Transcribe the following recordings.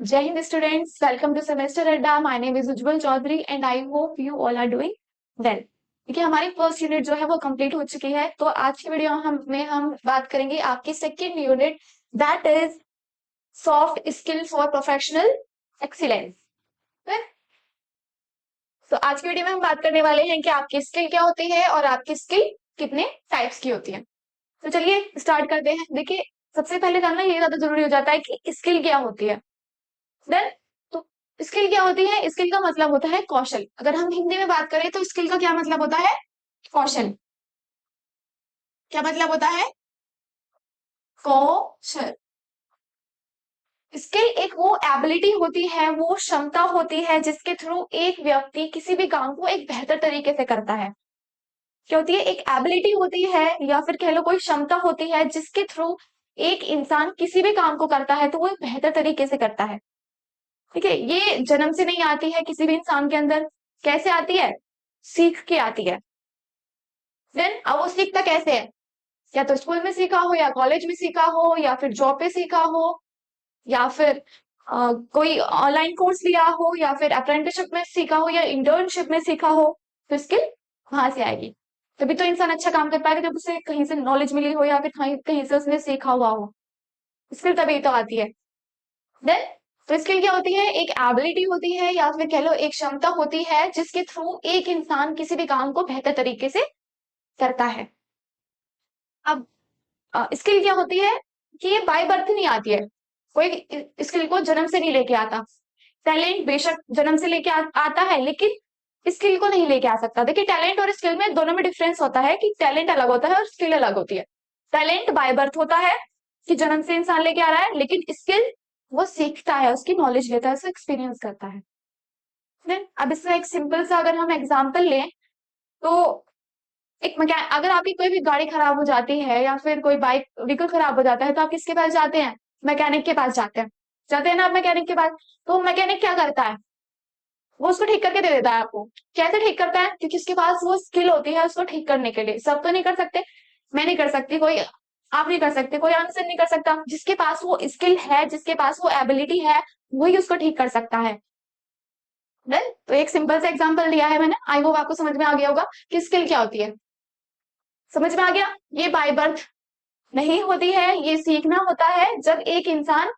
Jai Hind students, welcome to Semester Adda. My name is Ujjwal Chaudhary and I hope you all are doing well. देखिए हमारी first unit जो है वो complete हो चुकी है। तो आज की वीडियो हम बात करेंगे आपकी second unit, that is soft skill for professional excellence. तो आज की वीडियो में हम बात करने वाले हैं कि आपकी स्किल क्या होती है और आपकी स्किल कितने टाइप्स की होती है। तो चलिए स्टार्ट करते हैं। देखिए सबसे पहले जानना ये ज्यादा जरूरी हो जाता है कि स्किल क्या होती है। देन तो स्किल क्या होती है? स्किल का मतलब होता है कौशल। अगर हम हिंदी में बात करें तो स्किल का क्या मतलब होता है? कौशल। क्या मतलब होता है? कौशल। स्किल एक वो एबिलिटी होती है, वो क्षमता होती है जिसके थ्रू एक व्यक्ति किसी भी काम को एक बेहतर तरीके से करता है। क्या होती है? एक एबिलिटी होती है या फिर कह लो कोई क्षमता होती है जिसके थ्रू एक इंसान किसी भी काम को करता है तो वो एक बेहतर तरीके से करता है। ठीक है, ये जन्म से नहीं आती है किसी भी इंसान के अंदर। कैसे आती है? सीख के आती है। देन अब वो सीखता कैसे है? या तो स्कूल में सीखा हो, या कॉलेज में सीखा हो, या फिर जॉब पे सीखा हो, या फिर कोई ऑनलाइन कोर्स लिया हो, या फिर अप्रेंटिसशिप में सीखा हो, या इंटर्नशिप में सीखा हो। तो स्किल वहां से आएगी। तभी तो इंसान अच्छा काम कर पाएगा, जब उसे कहीं से नॉलेज मिली हो या फिर कहीं कहीं से उसने सीखा हुआ हो। स्किल तभी तो आती है। देन तो स्किल क्या होती है? एक एबिलिटी होती है या फिर कह लो एक क्षमता होती है जिसके थ्रू एक इंसान किसी भी काम को बेहतर तरीके से करता है। अब स्किल क्या होती है कि ये बाय बर्थ नहीं आती है। कोई स्किल को जन्म से नहीं लेके आता। टैलेंट बेशक जन्म से लेके आता है, लेकिन स्किल को नहीं लेके आ सकता। देखिए टैलेंट और स्किल में दोनों में डिफरेंस होता है कि टैलेंट अलग होता है और स्किल अलग होती है। टैलेंट बाय बर्थ होता है कि जन्म से इंसान लेके आ रहा है, लेकिन स्किल वो सीखता है, उसकी नॉलेज लेता है, उसको एक्सपीरियंस करता है। अब इसका एक सिंपल सा अगर हम एग्जाम्पल लें तो एक मैकेनिक, अगर आपकी कोई भी गाड़ी खराब हो जाती है या फिर कोई बाइक व्हीकल खराब हो जाता है तो आप किसके पास जाते हैं? मैकेनिक के पास जाते हैं ना आप मैकेनिक के पास। तो मैकेनिक क्या करता है? वो उसको ठीक करके दे देता है आपको। कैसे ठीक करता है? क्योंकि उसके पास वो स्किल होती है उसको ठीक करने के लिए। सब तो नहीं कर सकते, मैं नहीं कर सकती, कोई आप नहीं कर सकते, कोई आंसर नहीं कर सकता। जिसके पास वो स्किल है, जिसके पास वो एबिलिटी है, वही उसको ठीक कर सकता है। तो एक सिंपल सा एग्जांपल दिया है मैंने, आई होप आपको समझ में आ गया होगा कि स्किल क्या होती है। समझ में आ गया? ये बाय बर्थ नहीं होती है, ये सीखना होता है जब एक इंसान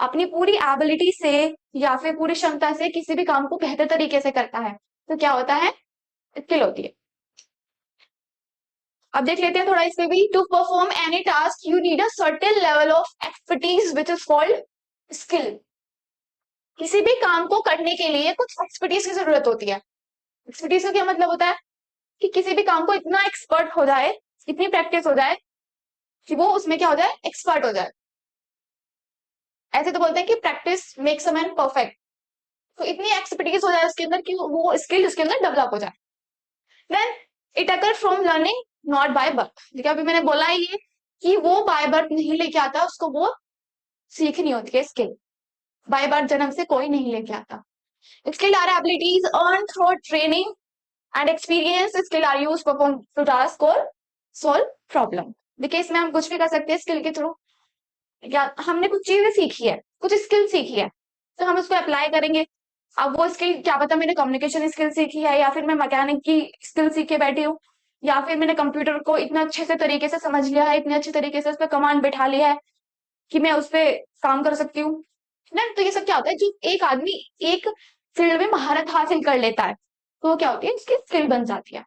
अपनी पूरी एबिलिटी से या फिर पूरी क्षमता से किसी भी काम को बेहतर तरीके से करता है तो क्या होता है? स्किल होती है। अब देख लेते हैं थोड़ा इससे भी। To perform any task you need a certain level of expertise which is called skill. किसी भी काम को करने के लिए कुछ एक्सपर्टीज की जरूरत होती है। एक्सपर्टीज का क्या मतलब होता है? कि किसी भी काम को इतना एक्सपर्ट हो जाए, इतनी प्रैक्टिस हो जाए कि वो उसमें क्या हो जाए? एक्सपर्ट हो जाए। ऐसे तो बोलते हैं कि practice makes a man perfect. तो इतनी एक्सपर्टीज हो जाए उसके अंदर कि वो स्किल उसके अंदर डेवलप हो जाए। Then it occur from learning, not by birth. देखिए अभी मैंने बोला ही है कि वो बाय बर्थ नहीं लेके आता, उसको वो सीखनी होती है स्किल। बाय बर्थ जन्म से कोई नहीं लेके आता। Skill are abilities earn through training and experience. Skill are use perform to task और सॉल्व प्रॉब्लम। देखिए इसमें हम कुछ भी कर सकते हैं स्किल के थ्रू। या हमने कुछ चीजें सीखी है, कुछ स्किल सीखी है, तो हम उसको अप्लाई करेंगे। अब वो स्किल क्या पता मैंने कम्युनिकेशन स्किल सीखी है, या फिर मैं मैकेनिक की स्किल सीख के बैठी हूँ, या फिर मैंने कंप्यूटर को इतना अच्छे से तरीके से समझ लिया है, इतने अच्छे तरीके से उस पर कमांड बैठा लिया है कि मैं उस पर काम कर सकती हूँ ना। तो ये सब क्या होता है? जो एक आदमी एक फील्ड में महारत हासिल कर लेता है तो वो क्या होती है? उसकी स्किल बन जाती है।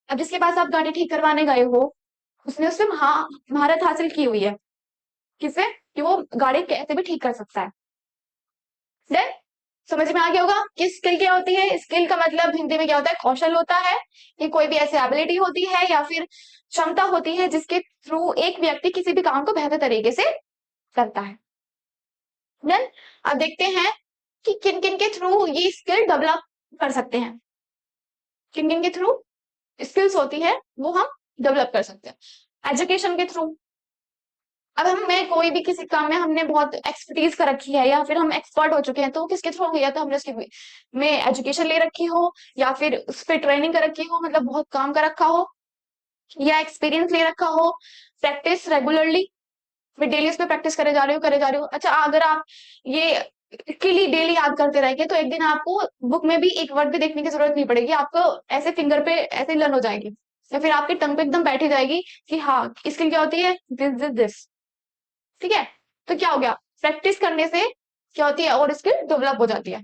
अब जिसके पास आप गाड़ी ठीक करवाने गए हो, उसने उससे महारत हासिल की हुई है। किसे? कि वो गाड़ी कैसे भी ठीक कर सकता है। देन समझ में आ गया होगा कि स्किल क्या होती है। स्किल का मतलब हिंदी में क्या होता है? कौशल होता है। कि कोई भी ऐसी एबिलिटी होती है या फिर क्षमता होती है जिसके थ्रू एक व्यक्ति किसी भी काम को बेहतर तरीके से करता है। देन अब देखते हैं कि किन किन के थ्रू ये स्किल डेवलप कर सकते हैं। किन किन के थ्रू स्किल्स होती है वो हम डेवलप कर सकते हैं। एजुकेशन के थ्रू। अब हम मैं कोई भी किसी काम में हमने बहुत एक्सपर्टीज कर रखी है या फिर हम एक्सपर्ट हो चुके हैं तो किसके थ्रू हो गया? तो हमने उसकी में एजुकेशन ले रखी हो, या फिर उस पर ट्रेनिंग कर रखी हो, मतलब बहुत काम कर रखा हो, या एक्सपीरियंस ले रखा हो। प्रैक्टिस रेगुलरली, मैं डेली उस पर प्रैक्टिस करे जा रही हूँ करे जा रही हूँ। अच्छा अगर आप ये इसके लिए डेली याद करते रहेंगे तो एक दिन आपको बुक में भी एक वर्ड भी देखने की जरूरत नहीं पड़ेगी, आपको ऐसे फिंगर पे ऐसे लर्न हो जाएगी, या फिर आपकी टंग पे एकदम बैठी जाएगी कि हाँ स्किल क्या होती है, दिस दिस दिस। ठीक है, तो क्या हो गया, प्रैक्टिस करने से क्या होती है और स्किल डेवलप हो जाती है।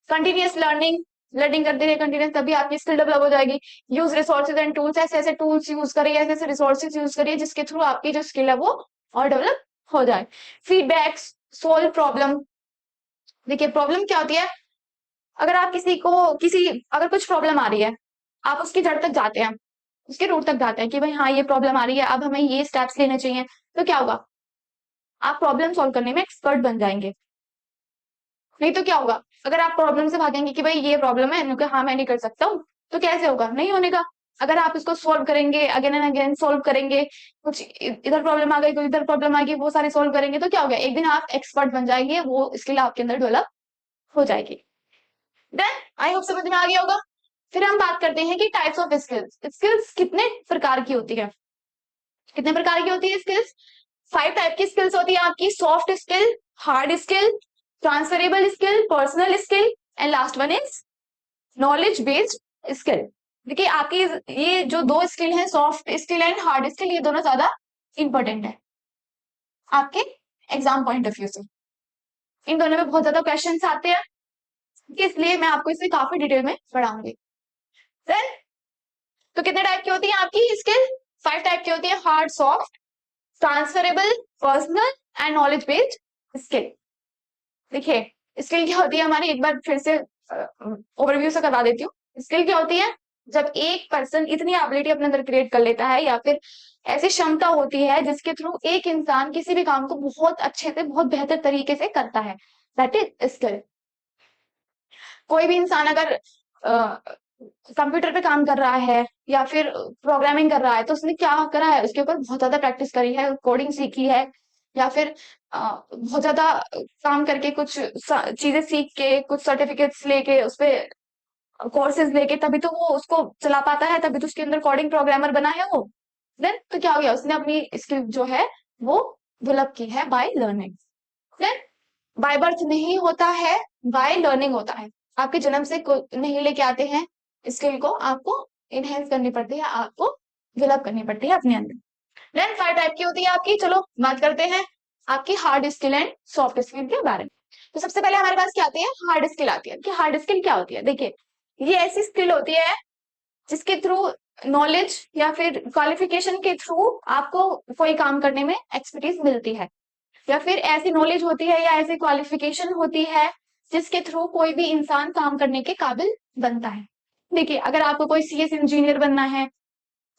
कंटिन्यूअस लर्निंग, लर्निंग करते रहिए कंटिन्यूस, तभी आपकी स्किल डेवलप हो जाएगी। यूज रिसोर्सेज एंड टूल्स, ऐसे ऐसे टूल्स यूज करिए, ऐसे ऐसे रिसोर्सेज यूज करिए जिसके थ्रू आपकी जो स्किल है वो और डेवलप हो जाए। Feedbacks, solve problem. देखिए प्रॉब्लम क्या होती है, अगर आप किसी अगर कुछ प्रॉब्लम आ रही है, आप उसकी जड़ तक जाते हैं, उसके रूट तक जाते हैं कि भाई हाँ ये प्रॉब्लम आ रही है, अब हमें ये स्टेप्स लेने चाहिए, तो क्या होगा, आप प्रॉब्लम सॉल्व करने में एक्सपर्ट बन जाएंगे। नहीं तो क्या होगा, अगर आप प्रॉब्लम से भागेंगे कि भाई ये प्रॉब्लम है, हाँ मैं नहीं कर सकता हूँ, तो कैसे होगा, नहीं होने का। अगर आप इसको सॉल्व करेंगे, अगेन एंड अगेन सॉल्व करेंगे, कुछ इधर प्रॉब्लम आ गई, कोई इधर प्रॉब्लम आ गई, वो सारे सॉल्व करेंगे, तो क्या हो गया, एक दिन आप एक्सपर्ट बन जाएंगे, वो स्किल आपके अंदर डेवलप हो जाएगी। देन आई होप समझ में आ गया होगा। फिर हम बात करते हैं कि टाइप्स ऑफ स्किल्स, स्किल्स कितने प्रकार की होती है, कितने प्रकार की होती है स्किल्स। 5 टाइप की स्किल्स होती है आपकी, soft skill, hard skill, transferable skill, personal skill, and last one is knowledge based skill. देखिए आपकी ये जो दो स्किल है, soft skill and hard skill, ये दोनों ज्यादा इंपॉर्टेंट है आपके एग्जाम पॉइंट ऑफ व्यू से। इन दोनों में बहुत ज्यादा क्वेश्चंस आते हैं, इसलिए मैं आपको इसे काफी डिटेल में पढ़ाऊंगी। देन तो कितने टाइप की होती है आपकी स्किल, 5 टाइप की होती है, hard, soft, transferable, personal and knowledge based skill. देखिए स्किल क्या होती है हमारी, एक बार फिर से ओवरव्यू से करवा देती हूँ। स्किल क्या होती है, जब एक पर्सन इतनी एबिलिटी अपने अंदर क्रिएट कर लेता है, या फिर ऐसी क्षमता होती है जिसके थ्रू एक इंसान किसी भी काम को बहुत अच्छे से, बहुत बेहतर तरीके से करता है, दैट इज स्किल। कोई भी इंसान अगर कंप्यूटर पे काम कर रहा है या फिर प्रोग्रामिंग कर रहा है, तो उसने क्या करा है, उसके ऊपर बहुत ज्यादा प्रैक्टिस करी है, कोडिंग सीखी है, या फिर बहुत ज्यादा काम करके कुछ चीजें सीख के, कुछ सर्टिफिकेट्स लेके, उस पे कोर्सेज लेके, तभी तो वो उसको चला पाता है, तभी तो उसके अंदर कोडिंग प्रोग्रामर बना है वो। देन तो क्या हो गया, उसने अपनी स्किल जो है वो डेवलप की है by learning. Then by birth नहीं होता है, बाय लर्निंग होता है। आपके जन्म से नहीं लेके आते हैं स्किल को, आपको इनहेंस करनी पड़ती है, आपको डेवलप करनी पड़ती है अपने अंदर। देन 5 टाइप की होती है आपकी, चलो बात करते हैं आपकी hard skill and soft skill के बारे में। तो सबसे पहले हमारे पास क्या आती है, हार्ड स्किल आती है कि हार्ड स्किल क्या होती है। देखिए ये ऐसी स्किल होती है जिसके थ्रू नॉलेज या फिर क्वालिफिकेशन के थ्रू आपको कोई काम करने में एक्सपर्टीज मिलती है, या फिर ऐसी नॉलेज होती है या ऐसी क्वालिफिकेशन होती है जिसके थ्रू कोई भी इंसान काम करने के काबिल बनता है। देखिए अगर आपको कोई सीएस इंजीनियर बनना है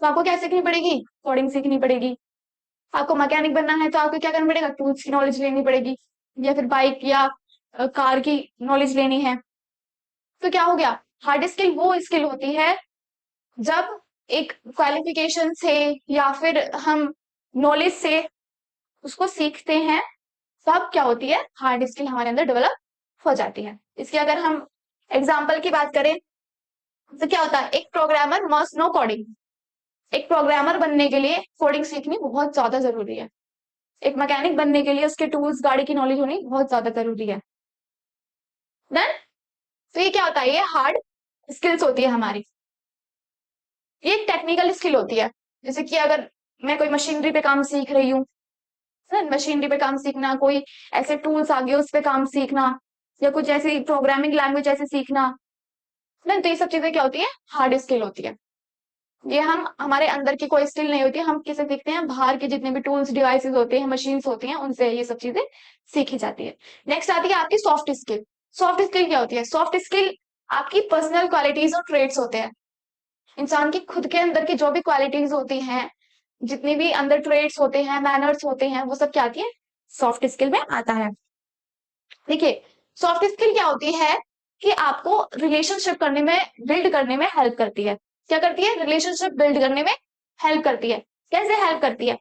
तो आपको क्या सीखनी पड़ेगी, कोडिंग सीखनी पड़ेगी। आपको मैकेनिक बनना है तो आपको क्या करना पड़ेगा, टूल्स की नॉलेज लेनी पड़ेगी, या फिर बाइक या कार की नॉलेज लेनी है। तो क्या हो गया, हार्ड स्किल वो स्किल होती है जब एक क्वालिफिकेशन से या फिर हम नॉलेज से उसको सीखते हैं, तब क्या होती है, हार्ड स्किल हमारे अंदर डेवलप हो जाती है। इसकी अगर हम एग्जाम्पल की बात करें तो क्या होता है, एक प्रोग्रामर मस्ट नो कोडिंग। एक प्रोग्रामर बनने के लिए कोडिंग सीखनी बहुत ज्यादा जरूरी है। एक मैकेनिक बनने के लिए उसके टूल्स, गाड़ी की नॉलेज होनी बहुत ज्यादा जरूरी है। देन तो ये क्या होता है, ये हार्ड स्किल्स होती है हमारी। ये एक टेक्निकल स्किल होती है, जैसे कि अगर मैं कोई मशीनरी पे काम सीख रही हूँ, मशीनरी पे काम सीखना, कोई ऐसे टूल्स आ गए उस पे काम सीखना, या कुछ ऐसी प्रोग्रामिंग लैंग्वेज ऐसे सीखना, ना तो ये सब चीजें क्या होती है, हार्ड स्किल होती है। ये हम हमारे अंदर की कोई स्किल नहीं होती है, हम किसे सीखते हैं, बाहर के जितने भी टूल्स, डिवाइसेस होते हैं, मशीन्स होती हैं, उनसे ये सब चीजें सीखी जाती है। नेक्स्ट आती है आपकी सॉफ्ट स्किल। सॉफ्ट स्किल क्या होती है, सॉफ्ट स्किल आपकी पर्सनल क्वालिटीज और ट्रेड्स होते हैं। इंसान की खुद के अंदर की जो भी क्वालिटीज होती हैं, जितनी भी अंदर ट्रेड्स होते हैं, मैनर्स होते हैं, वो सब क्या आती है, सॉफ्ट स्किल में आता है। देखिए सॉफ्ट स्किल क्या होती है कि आपको रिलेशनशिप करने में, बिल्ड करने में हेल्प करती है। क्या करती है, रिलेशनशिप बिल्ड करने में हेल्प करती है। कैसे हेल्प करती है,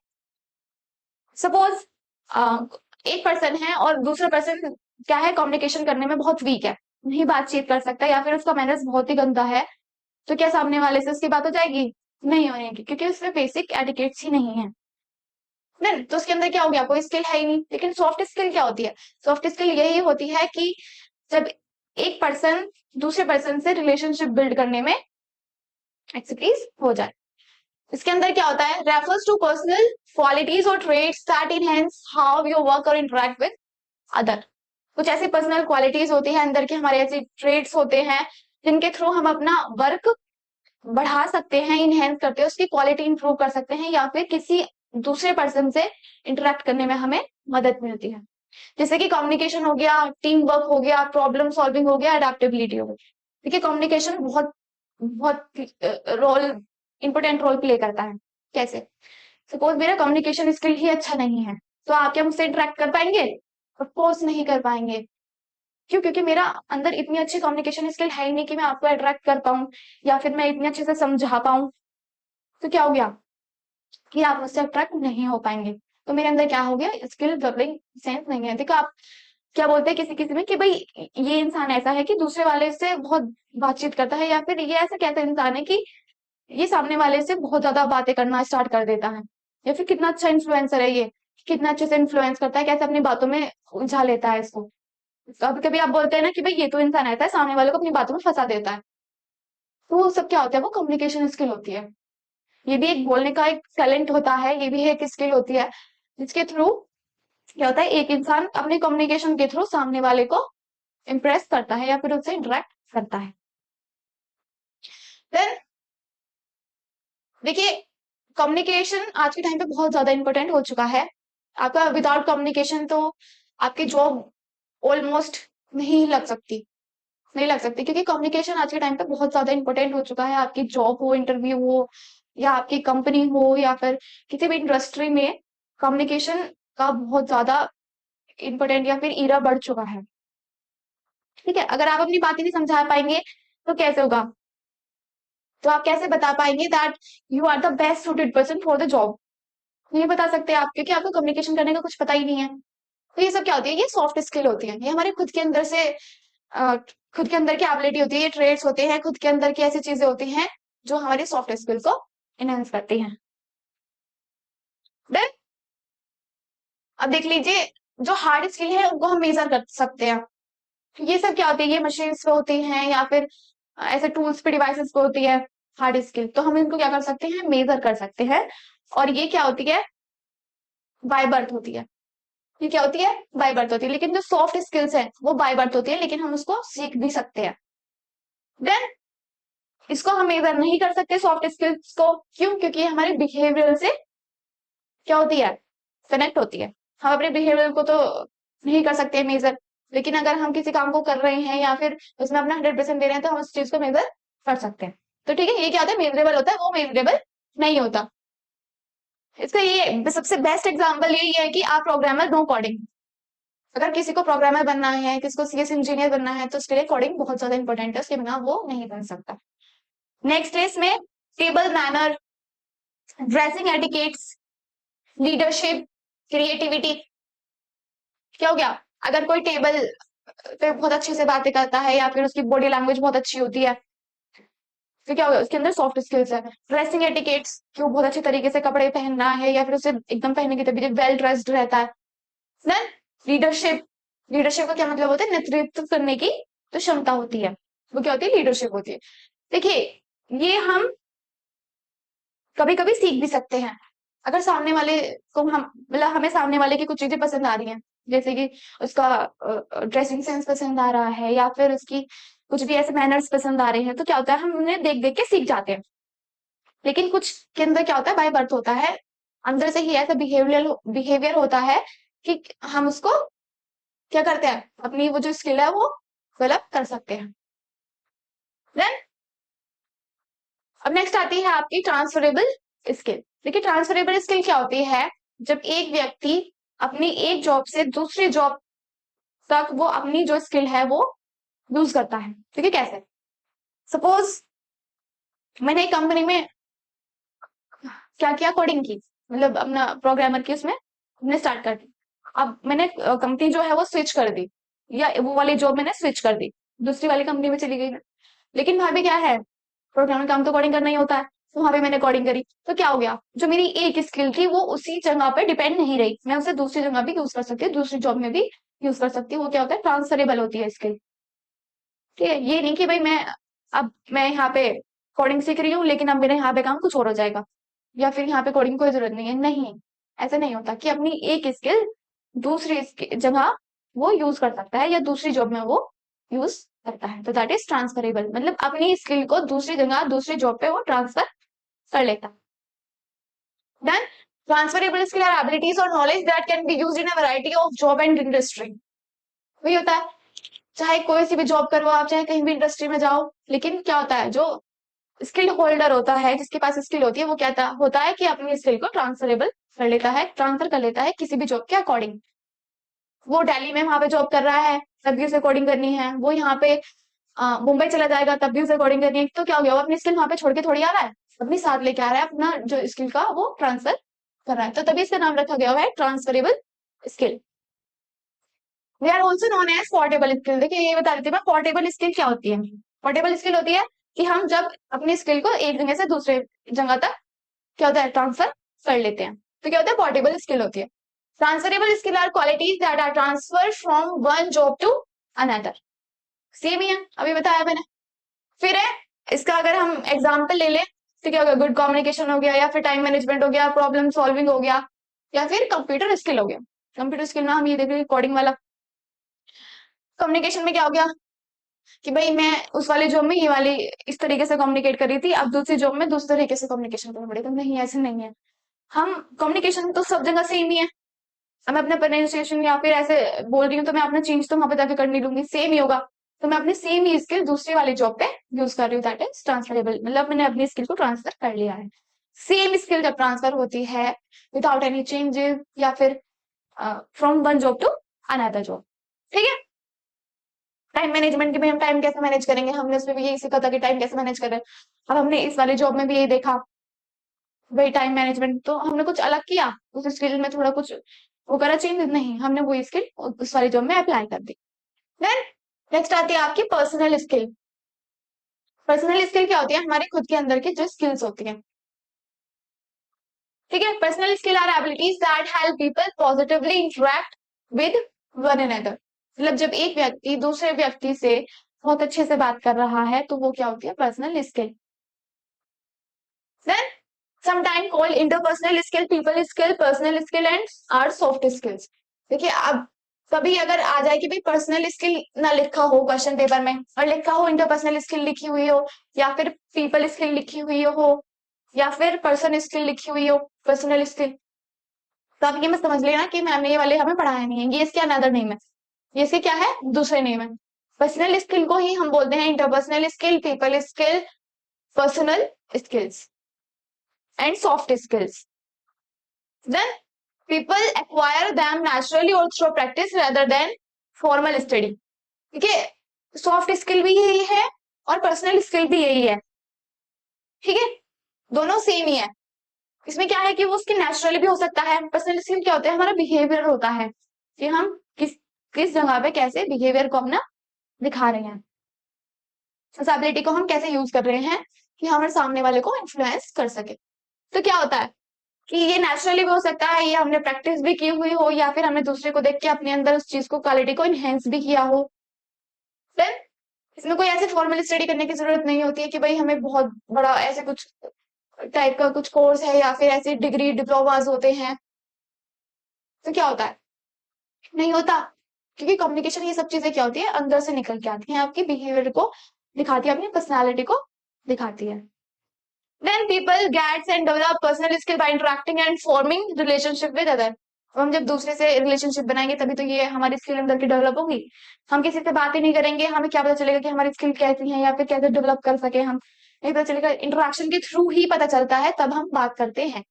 सपोज एक पर्सन है और दूसरा पर्सन क्या है, कम्युनिकेशन करने में बहुत वीक है, नहीं बातचीत कर सकता, या फिर उसका मैनर्स बहुत ही गंदा है, तो क्या सामने वाले से उसकी बात हो जाएगी, नहीं होगी, क्योंकि उसमें बेसिक एटिकेट्स ही नहीं है। नहीं तो उसके अंदर क्या हो गया, कोई स्किल है ही नहीं। लेकिन सॉफ्ट स्किल क्या होती है? सॉफ्ट स्किल यही होती है कि जब एक पर्सन दूसरे पर्सन से रिलेशनशिप बिल्ड करने में एक्सपर्टीज हो जाए। इसके अंदर क्या होता है, रेफर्स टू पर्सनल क्वालिटीज और traits that enhance how you work और इंटरेक्ट विद अदर। कुछ ऐसी पर्सनल क्वालिटीज होती है अंदर के, हमारे ऐसे ट्रेट्स होते हैं जिनके थ्रू हम अपना वर्क बढ़ा सकते हैं, इनहेंस करते हैं, उसकी क्वालिटी इंप्रूव कर सकते हैं, या फिर किसी दूसरे पर्सन से इंटरेक्ट करने में हमें मदद मिलती है। जैसे कि कम्युनिकेशन हो गया, टीम वर्क हो गया, प्रॉब्लम सॉल्विंग हो गया, अडेप्टेबिलिटी हो गई। देखिए कम्युनिकेशन बहुत बहुत रोल इंपोर्टेंट रोल प्ले करता है। कैसे? सपोज मेरा कम्युनिकेशन स्किल ही अच्छा नहीं है, तो आप क्या मुझसे इंटरेक्ट कर पाएंगे? ऑफ कोर्स नहीं कर पाएंगे। क्यों? क्योंकि मेरा अंदर इतनी अच्छी कम्युनिकेशन स्किल है ही नहीं कि मैं आपको अट्रैक्ट कर पाऊं, या फिर मैं इतने अच्छे से समझा पाऊं। तो क्या हो गया कि आप मुझसे अट्रैक्ट नहीं हो पाएंगे। तो मेरे अंदर क्या हो गया, स्किल डेवलपिंग सेंस नहीं है। देखो आप क्या बोलते हैं किसी किसी में कि भाई ये इंसान ऐसा है कि दूसरे वाले से बहुत बातचीत करता है, या फिर ये ऐसा कैसा इंसान है कि ये सामने वाले से बहुत ज्यादा बातें करना स्टार्ट कर देता है, या फिर कितना अच्छा इन्फ्लुएंसर है ये, कितना अच्छे से इन्फ्लुएंस करता है, कैसे अपनी बातों में उलझा लेता है इसको। कभी कभी आप बोलते हैं ना कि भाई ये तो इंसान ऐसा है, सामने वाले को अपनी बातों में फंसा देता है। तो वो सब क्या होता है, वो कम्युनिकेशन स्किल होती है। ये भी एक बोलने का एक टैलेंट होता है, ये भी एक स्किल होती है, जिसके थ्रू क्या होता है, एक इंसान अपने कम्युनिकेशन के थ्रू सामने वाले को इम्प्रेस करता है या फिर उससे इंटरेक्ट करता है। देन देखिए कम्युनिकेशन आज के टाइम पे बहुत ज्यादा इंपॉर्टेंट हो चुका है। आपका विदाउट कम्युनिकेशन तो आपकी जॉब ऑलमोस्ट नहीं लग सकती, नहीं लग सकती, क्योंकि कम्युनिकेशन आज के टाइम पे बहुत ज्यादा इंपॉर्टेंट हो चुका है। आपकी जॉब हो, इंटरव्यू हो, या आपकी कंपनी हो, या फिर किसी भी इंडस्ट्री में कम्युनिकेशन का बहुत ज्यादा इंपॉर्टेंट या फिर ईरा बढ़ चुका है। ठीक है, अगर आप अपनी बात ही नहीं समझा पाएंगे तो कैसे होगा? तो आप कैसे बता पाएंगे that you are the best suited person for the job? नहीं बता सकते आप, क्योंकि आपको कम्युनिकेशन करने का कुछ पता ही नहीं है। तो ये सब क्या होती है, ये सॉफ्ट स्किल होती है, ये हमारे खुद के अंदर से खुद के अंदर की एबिलिटी होती है, ये ट्रेड्स होते हैं, खुद के अंदर की ऐसी चीजें होती हैं जो हमारी सॉफ्ट स्किल को एनहेंस करती हैं। देन अब देख लीजिए, जो हार्ड स्किल है उनको हम मेजर कर सकते हैं। ये सब क्या होती है, ये मशीन्स पे होती हैं या फिर ऐसे टूल्स पे, डिवाइसेस पे होती है हार्ड स्किल। तो हम इनको क्या कर सकते हैं, मेजर कर सकते हैं। और ये क्या होती है, बाय बर्थ होती है। ये क्या होती है, बाय बर्थ होती है। लेकिन जो सॉफ्ट स्किल्स है वो बाय बर्थ होती है, लेकिन हम उसको सीख भी सकते हैं। देन इसको हम मेजर नहीं कर सकते सॉफ्ट स्किल्स को, क्यों? क्योंकि ये हमारे बिहेवियर से क्या होती है, कनेक्ट होती है। हम अपने बिहेवियर को तो नहीं कर सकते मेजर, लेकिन अगर हम किसी काम को कर रहे हैं या फिर उसमें अपना 100% दे रहे हैं तो हम उस चीज को मेजर कर सकते हैं। तो ठीक है, ये क्या होता है, मेजरेबल होता है, वो मेजरेबल नहीं होता। इसका ये सबसे बेस्ट एग्जाम्पल यही है कि आप प्रोग्रामर नो कोडिंग। अगर किसी को प्रोग्रामर बनना है, किसी को सीएस इंजीनियर बनना है, तो उसके लिए कोडिंग बहुत ज्यादा इंपॉर्टेंट है, उसके बिना वो नहीं बन सकता। नेक्स्ट है इसमें table manner, dressing etiquettes, leadership, creativity. क्या हो गया, अगर कोई टेबल पे बहुत अच्छे से बातें करता है या फिर उसकी बॉडी लैंग्वेज बहुत अच्छी होती है, तो क्या होगा, उसके अंदर सॉफ्ट स्किल्स है। ड्रेसिंग एटिकेट्स, कि वो बहुत अच्छे तरीके से कपड़े पहनना है या फिर उसे एकदम पहनने की तरीके वेल ड्रेस्ड रहता है। देन लीडरशिप, लीडरशिप का क्या मतलब होता है, नेतृत्व करने की तो क्षमता होती है, वो क्या होती है, लीडरशिप होती है। देखिए ये हम कभी कभी सीख भी सकते हैं। अगर सामने वाले को हम मतलब हमें सामने वाले की कुछ चीजें पसंद आ रही हैं, जैसे कि उसका ड्रेसिंग सेंस पसंद आ रहा है या फिर उसकी कुछ भी ऐसे मैनर्स पसंद आ रहे हैं, तो क्या होता है, हम उन्हें देख देख के सीख जाते हैं। लेकिन कुछ के अंदर क्या होता है, बाय बर्थ होता है, अंदर से ही ऐसा बिहेवियर बिहेवियर होता है कि हम उसको क्या करते हैं, अपनी वो जो स्किल है वो डेवलप कर सकते हैं। देन अब नेक्स्ट आती है आपकी ट्रांसफरेबल स्किल। देखिए ट्रांसफरेबल स्किल क्या होती है, जब एक व्यक्ति अपनी एक जॉब से दूसरी जॉब तक वो अपनी जो स्किल है वो यूज करता है। ठीक है, कैसे? सपोज मैंने एक कंपनी में क्या किया, कोडिंग की, मतलब अपना प्रोग्रामर की उसमें हमने स्टार्ट कर दी। अब मैंने कंपनी जो है वो स्विच कर दी, या वो वाली जॉब मैंने स्विच कर दी, दूसरी वाली कंपनी में चली गई मैं। लेकिन वहां भी क्या है, प्रोग्रामिंग काम तो कोडिंग करना ही होता है। तो वहां पे मैंने कोडिंग करी, तो क्या हो गया, जो मेरी एक स्किल थी वो उसी जगह पे डिपेंड नहीं रही, मैं उसे दूसरी जगह भी यूज कर सकती हूँ, दूसरी जॉब में भी यूज कर सकती हूँ। वो क्या होता है, ट्रांसफरेबल होती है स्किल। ठीक है, ये नहीं कि भाई अब मैं यहाँ पे कोडिंग सीख रही हूँ लेकिन अब मेरे यहाँ पे काम कुछ और हो जाएगा, या फिर यहाँ पे कोडिंग कोई जरूरत नहीं है, नहीं, ऐसा नहीं होता कि अपनी एक स्किल दूसरी जगह वो यूज कर सकता है या दूसरी जॉब में वो यूज करता है, तो दैट इज ट्रांसफरेबल, मतलब अपनी स्किल को दूसरी जगह दूसरी जॉब पे वो ट्रांसफर कर लेता है। Then transferable skill are abilities और knowledge that can be used in a variety of job and industry. वही होता है, चाहे कोई सी भी जॉब करो आप, चाहे कहीं भी इंडस्ट्री में जाओ, लेकिन क्या होता है, जो स्किल होल्डर होता है, जिसके पास स्किल होती है, वो क्या होता है कि अपनी स्किल को ट्रांसफरेबल कर लेता है, ट्रांसफर कर लेता है किसी भी जॉब के अकॉर्डिंग। वो दिल्ली में वहां पे जॉब कर रहा है, तब भी उसे कोडिंग करनी है, वो यहाँ पे मुंबई चला जाएगा तब भी उसे कोडिंग करनी है, तो क्या हो गया, वो अपनी स्किल वहां पे छोड़ के थोड़ी आ रहा है, अपने साथ लेके आ रहा है, अपना जो स्किल का वो ट्रांसफर कर रहा है, तो तभी इसका नाम रखा गया है transferable skill. We are also known as portable skill. देखिए ये बता देती हूँ मैं, पोर्टेबल स्किल क्या होती है। पोर्टेबल स्किल होती है कि हम जब अपनी स्किल को एक जगह से दूसरे जगह तक क्या होता है, ट्रांसफर कर लेते हैं, तो क्या होता है, पोर्टेबल स्किल होती है। Transferable skill are qualities that are transfer from one job to another. Same ही है, अभी बताया मैंने। फिर है, इसका अगर हम एग्जाम्पल ले लें तो क्या होगा, गुड कम्युनिकेशन हो गया, या फिर टाइम मैनेजमेंट हो गया, प्रॉब्लम सॉल्विंग हो गया, या फिर कंप्यूटर स्किल हो गया। कंप्यूटर स्किल में हम ये देख रहे कोडिंग वाला। कम्युनिकेशन में क्या हो गया कि भाई मैं उस वाली जॉब में ये वाली इस तरीके से कम्युनिकेट कर रही थी, अब दूसरी जॉब में दूसरे तरीके से कम्युनिकेशन करना पड़ेगा, नहीं ऐसे नहीं है। हम कम्युनिकेशन तो सब जगह सेम ही है, अब मैं अपना प्रोनाउंसिएशन या फिर ऐसे बोल रही हूँ तो मैं अपना चेंज तो वहां पे जाके कर नहीं लूंगी, सेम ही होगा। तो मैं अपनी सेम ही स्किल दूसरी वाली जॉब पे यूज कर रही हूँ, दैट इज ट्रांसफरेबल, मतलब मैंने अपनी स्किल को ट्रांसफर कर लिया है। सेम स्किल जब ट्रांसफर होती है विदाउट एनी चेंजेस, या फिर from one job to another job. ठीक है, टाइम मैनेजमेंट के भी हम टाइम कैसे मैनेज करेंगे, हमने उसमें भी यही सीखा था कि टाइम कैसे मैनेज करें। अब हमने इस वाली जॉब में भी यही देखा, भाई टाइम मैनेजमेंट तो हमने कुछ अलग किया, उस स्किल में थोड़ा कुछ वो करा चेंज, नहीं हमने वो स्किल उस वाली जॉब में अप्लाई कर दी। देन नेक्स्ट आती है आपकी पर्सनल स्किल। पर्सनल स्किल क्या होती है, हमारे खुद के अंदर की जो स्किल्स होती हैं। ठीक है, personal skill are abilities that help people positively interact with one another. मतलब जब एक व्यक्ति दूसरे व्यक्ति से बहुत अच्छे से बात कर रहा है तो वो क्या होती है, personal skill. Then sometime called interpersonal skill, people skill, personal skill and are soft skills. देखिए अब कभी अगर आ जाए कि भाई पर्सनल स्किल ना लिखा हो क्वेश्चन पेपर में और लिखा हो इंटरपर्सनल स्किल लिखी हुई हो, या फिर पीपल स्किल लिखी हुई हो, या फिर पर्सन स्किल लिखी हुई हो, पर्सनल स्किल, तो आप ये मत समझ लेना कि मैम ने ये वाले हमें पढ़ाया नहीं है, ये इसके अनदर नेम है, ये इसके क्या है, दूसरे नेम है। पर्सनल स्किल को ही हम बोलते हैं interpersonal skill, people skill, personal skills and soft skills. Then people acquire them naturally or through practice rather than formal study। ठीक है, सॉफ्ट स्किल भी यही है और पर्सनल स्किल भी यही है। ठीक है, दोनों सेम ही है। इसमें क्या है कि वो उसके नेचुरली भी हो सकता है। पर्सनल स्किल क्या होता है, हमारा बिहेवियर होता है कि हम किस किस जगह पे कैसे बिहेवियर को अपना दिखा रहे हैं, उस एबिलिटी को हम कैसे यूज कर रहे हैं कि हमारे सामने वाले को इन्फ्लुएंस कर सके। तो क्या होता है कि ये नेचुरली भी हो सकता है, ये हमने प्रैक्टिस भी की हुई हो, या फिर हमने दूसरे को देख के अपने अंदर उस चीज को क्वालिटी को इनहेंस भी किया हो। फिर इसमें कोई ऐसे फॉर्मल स्टडी करने की जरूरत नहीं होती है कि भाई हमें बहुत बड़ा ऐसे कुछ टाइप का कुछ कोर्स है या फिर ऐसे डिग्री डिप्लोमास होते हैं, तो क्या होता है, नहीं होता। क्योंकि कम्युनिकेशन ये सब चीजें क्या होती है, अंदर से निकल के आती है, आपकी बिहेवियर को दिखाती है, अपनी पर्सनैलिटी को दिखाती है। Then people gets and develop personal skill by interacting and forming relationship with other। अब हम जब दूसरे से रिलेशनशिप बनाएंगे तभी तो ये हमारी स्किल अंदर की डेवलप होगी। हम किसी से बात ही नहीं करेंगे, हमें क्या पता चलेगा कि हमारी स्किल कैसी है या फिर कैसे डेवलप कर सके हम, नहीं पता चलेगा, इंटरेक्शन के थ्रू ही पता चलता है, तब हम बात करते हैं।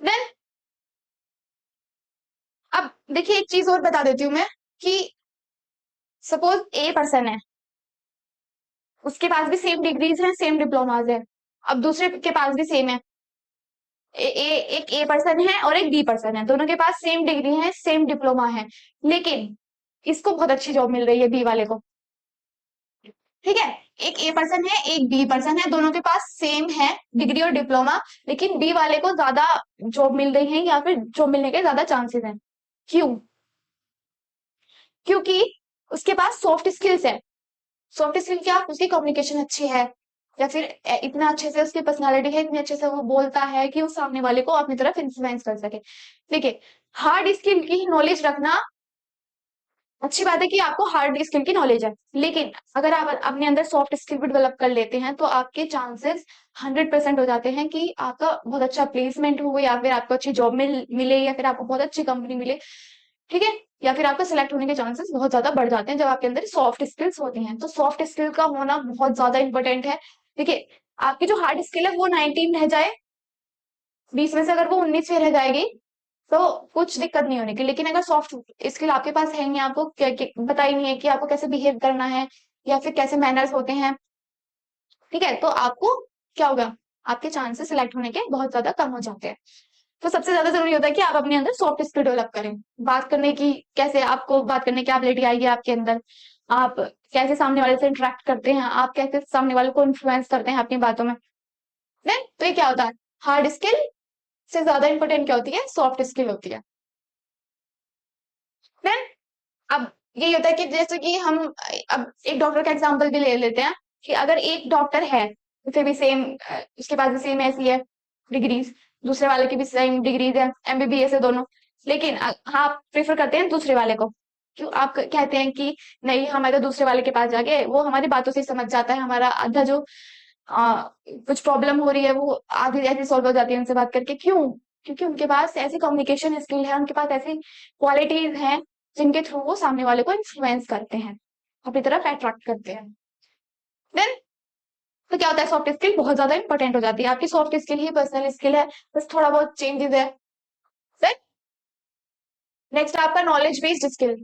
देन अब देखिए एक चीज और बता देती हूँ मैं कि सपोज ए पर्सन है, उसके पास भी सेम डिग्रीज हैं, सेम डिप्लोमाज है, अब दूसरे के पास भी सेम है, एक ए पर्सन है और एक बी पर्सन है, दोनों के पास सेम डिग्री है, सेम डिप्लोमा है, लेकिन इसको बहुत अच्छी जॉब मिल रही है बी वाले को, ठीक है। एक ए पर्सन है, एक बी पर्सन है, दोनों के पास सेम है डिग्री और डिप्लोमा, लेकिन बी वाले को ज्यादा जॉब मिल रही है या फिर जॉब मिलने के ज्यादा चांसेस हैं। क्यों? क्योंकि उसके पास सॉफ्ट स्किल्स है। सॉफ्ट स्किल क्या? उसकी कम्युनिकेशन अच्छी है, या फिर इतना अच्छे से उसकी पर्सनालिटी है, इतने अच्छे से वो बोलता है कि वो सामने वाले को अपनी तरफ इन्फ्लुएंस कर सके। देखिए, हार्ड स्किल की नॉलेज रखना अच्छी बात है कि आपको हार्ड स्किल की नॉलेज है, लेकिन अगर आप अपने अंदर सॉफ्ट स्किल भी डेवलप कर लेते हैं तो आपके चांसेस 100% हो जाते हैं कि आपका बहुत अच्छा प्लेसमेंट हो, या फिर आपको अच्छी जॉब मिले, या फिर आपको बहुत अच्छी कंपनी मिले। ठीक है। या फिर आपका सिलेक्ट होने के चांसेस बहुत ज्यादा बढ़ जाते हैं जब आपके अंदर सॉफ्ट स्किल्स होती हैं। तो सॉफ्ट स्किल का होना बहुत ज्यादा इंपॉर्टेंट है। देखिए, आपकी जो हार्ड स्किल है वो 19 रह जाए, 20 में से अगर वो 19 में रह जाएगी तो कुछ दिक्कत नहीं होने की। लेकिन अगर सॉफ्ट स्किल आपके पास है नहीं, आपको पता ही नहीं है कि आपको कैसे बिहेव करना है या फिर कैसे मैनर्स होते हैं, ठीक है, तो आपको क्या होगा, आपके चांसेस सिलेक्ट होने के बहुत ज्यादा कम हो जाते हैं। तो सबसे ज्यादा जरूरी होता है कि आप अपने अंदर सॉफ्ट स्किल डेवलप करें। बात करने की, कैसे आपको बात करने की एबिलिटी आएगी आपके अंदर, आप कैसे सामने वाले से इंटरेक्ट करते हैं, आप कैसे सामने वाले को इन्फ्लुएंस करते हैं अपनी बातों में। नहीं तो ये क्या होता है, हार्ड स्किल से ज्यादा इंपॉर्टेंट क्या होती है, सॉफ्ट स्किल होती है। देन अब यही होता है कि जैसे कि हम अब एक डॉक्टर का एग्जांपल भी ले लेते हैं कि अगर एक डॉक्टर है, उसे भी सेम, उसके पास भी सेम ऐसी है डिग्रीज, दूसरे वाले की भी सेम डिग्रीज है, एमबीबीएस है दोनों, लेकिन आप प्रेफर करते हैं दूसरे वाले को। क्यों? आप कहते हैं कि नहीं, हम अगर दूसरे वाले के पास जाके, वो हमारी बातों से समझ जाता है, हमारा आधा जो कुछ प्रॉब्लम हो रही है वो आधी ऐसी सॉल्व हो जाती है उनसे बात करके। क्यों? क्योंकि उनके पास ऐसी कम्युनिकेशन स्किल है, उनके पास ऐसी क्वालिटीज हैं जिनके थ्रू वो सामने वाले को इन्फ्लुएंस करते हैं, अपनी तरफ अट्रैक्ट करते हैं। देन तो क्या होता है, सॉफ्ट स्किल बहुत ज्यादा इंपॉर्टेंट हो जाती है। आपकी सॉफ्ट स्किल ही पर्सनल स्किल है, बस थोड़ा बहुत चेंजेस है। देन नेक्स्ट आपका knowledge based skill.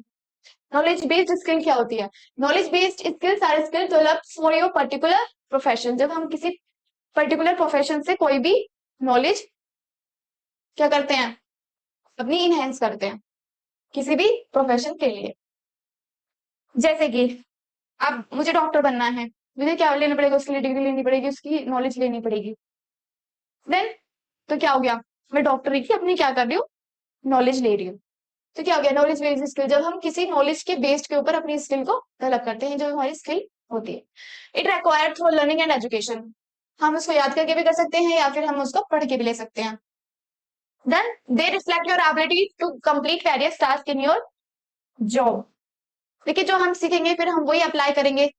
Knowledge based skill क्या होती है? Knowledge based skills are skill develop for your particular profession. जब हम किसी पर्टिकुलर प्रोफेशन से कोई भी नॉलेज क्या करते हैं, अपनी इनहेंस करते हैं किसी भी प्रोफेशन के लिए। जैसे कि अब मुझे डॉक्टर बनना है, मुझे क्या लेना पड़ेगा, उसके लिए डिग्री लेनी पड़ेगी, उसकी नॉलेज लेनी पड़ेगी। देन तो क्या हो गया, मैं डॉक्टरी की अपनी क्या कर रही हूँ, नॉलेज ले रही हूँ। तो क्या हो गया, नॉलेज बेस्ड स्किल। जब हम किसी नॉलेज के बेस्ड के ऊपर अपनी स्किल को डेवलप करते हैं, जो हमारी स्किल होती है। It required through learning and education. हम उसको याद करके भी कर सकते हैं या फिर हम उसको पढ़ के भी ले सकते हैं। Then they reflect your ability to complete various task in your job. देखिए, जो हम सीखेंगे फिर हम वही अप्लाई करेंगे।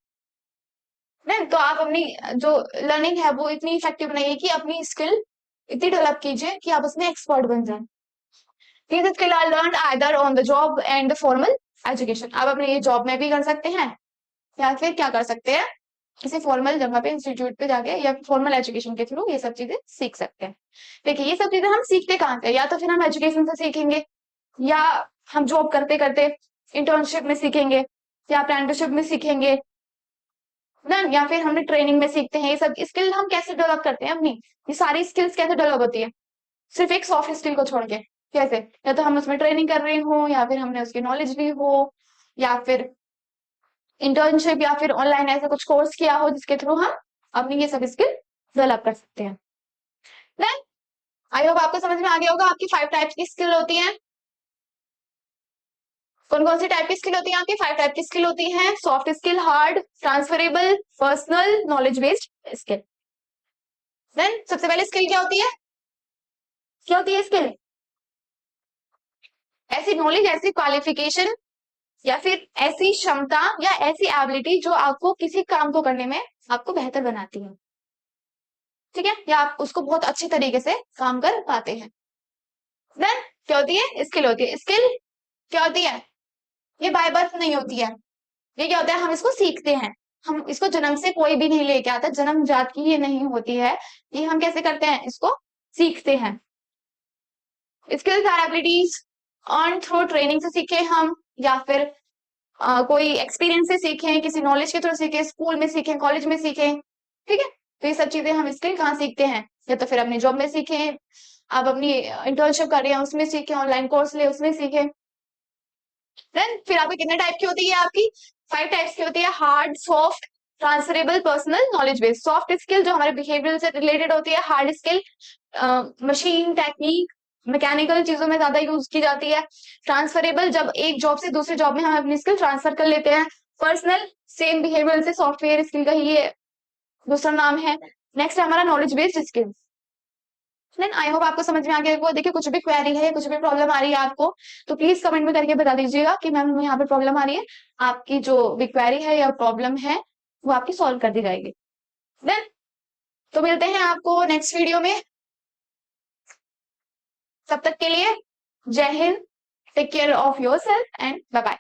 नहीं तो आप अपनी जो लर्निंग है वो इतनी इफेक्टिव बनाइए कि अपनी स्किल इतनी डेवलप कीजिए कि आप उसमें एक्सपर्ट बन जाए। These skills are learned either on the job and the formal education। आप अपने ये जॉब में भी कर सकते हैं या फिर क्या कर सकते हैं, किसी फॉर्मल जगह पे, इंस्टीट्यूट पे जाके या फॉर्मल एजुकेशन के थ्रू ये सब चीजें सीख सकते हैं। देखिए, ये सब चीजें हम सीखते कहाँ से, या तो फिर हम एजुकेशन से सीखेंगे, या हम जॉब करते करते इंटर्नशिप में सीखेंगे, या अप्रेंटिसशिप में सीखेंगे ना, या फिर हमने ट्रेनिंग में सीखते हैं। ये सब स्किल हम कैसे डेवलप करते हैं अपनी, ये सारी स्किल्स कैसे डेवलप होती है, सिर्फ एक सॉफ्ट स्किल को छोड़ के। कैसे? या तो हम उसमें ट्रेनिंग कर रहे हो, या फिर हमने उसकी नॉलेज ली हो, या फिर इंटर्नशिप, या फिर ऑनलाइन ऐसा कुछ कोर्स किया हो जिसके थ्रू हम अपनी ये सब स्किल डेवलप कर सकते हैं। देन आई होप आपको समझ में आ गया होगा आपकी 5 टाइप्स की स्किल होती हैं। कौन कौन सी टाइप की स्किल होती है आपकी? 5 टाइप की स्किल होती है, soft skill, hard, transferable, personal, knowledge based skill. Then सबसे पहले स्किल क्या होती है? क्या होती है स्किल? ऐसी नॉलेज, ऐसी क्वालिफिकेशन, या फिर ऐसी क्षमता या ऐसी एबिलिटी जो आपको किसी काम को करने में आपको बेहतर बनाती है। ठीक है, या आप उसको बहुत अच्छे तरीके से काम कर पाते हैं। देन क्या होती है, स्किल होती है। स्किल क्या होती है? ये बाय बर्थ नहीं होती है। ये क्या होता है, हम इसको सीखते हैं। हम इसको जन्म से कोई भी नहीं लेके आता, जन्म जात की ये नहीं होती है। ये हम कैसे करते हैं, इसको सीखते हैं। Skills are abilities earn through training से सीखे हम, या फिर कोई एक्सपीरियंस से सीखे, किसी नॉलेज के थ्रू सीखे, स्कूल में सीखे, कॉलेज में सीखे। ठीक है, तो ये सब चीजें हम स्किल कहाँ सीखते हैं, या तो फिर अपने जॉब में सीखे, आप अपनी इंटर्नशिप कर रहे हैं उसमें सीखे, ऑनलाइन कोर्स ले उसमें सीखे। देन फिर आपकी कितने टाइप की होती है, आपकी 5 टाइप्स की होती है, hard, soft, transferable personal knowledge base. Soft skill जो हमारे बिहेवियर से रिलेटेड होती है, hard skill machine technique mechanical चीजों में ज्यादा यूज की जाती है। ट्रांसफरेबल जब एक जॉब से दूसरी जॉब में हम अपनी स्किल ट्रांसफर कर लेते हैं। पर्सनल सेम बिहेवियर से सॉफ्टवेयर स्किल का ही ये दूसरा नाम है। नेक्स्ट है हमारा knowledge based skills. Then I hope आपको समझ में आ गया होगा। देखिए कुछ भी क्वेरी है, कुछ भी प्रॉब्लम आ रही है आपको, तो प्लीज कमेंट में करके बता दीजिएगा कि मैम हमें यहाँ पे प्रॉब्लम आ रही है। आपकी जो भी क्वेरी है या प्रॉब्लम है वो आपकी सॉल्व कर दी जाएगी। देन तो मिलते हैं आपको नेक्स्ट वीडियो में। तब तक के लिए जय Hind, take care of yourself and bye bye.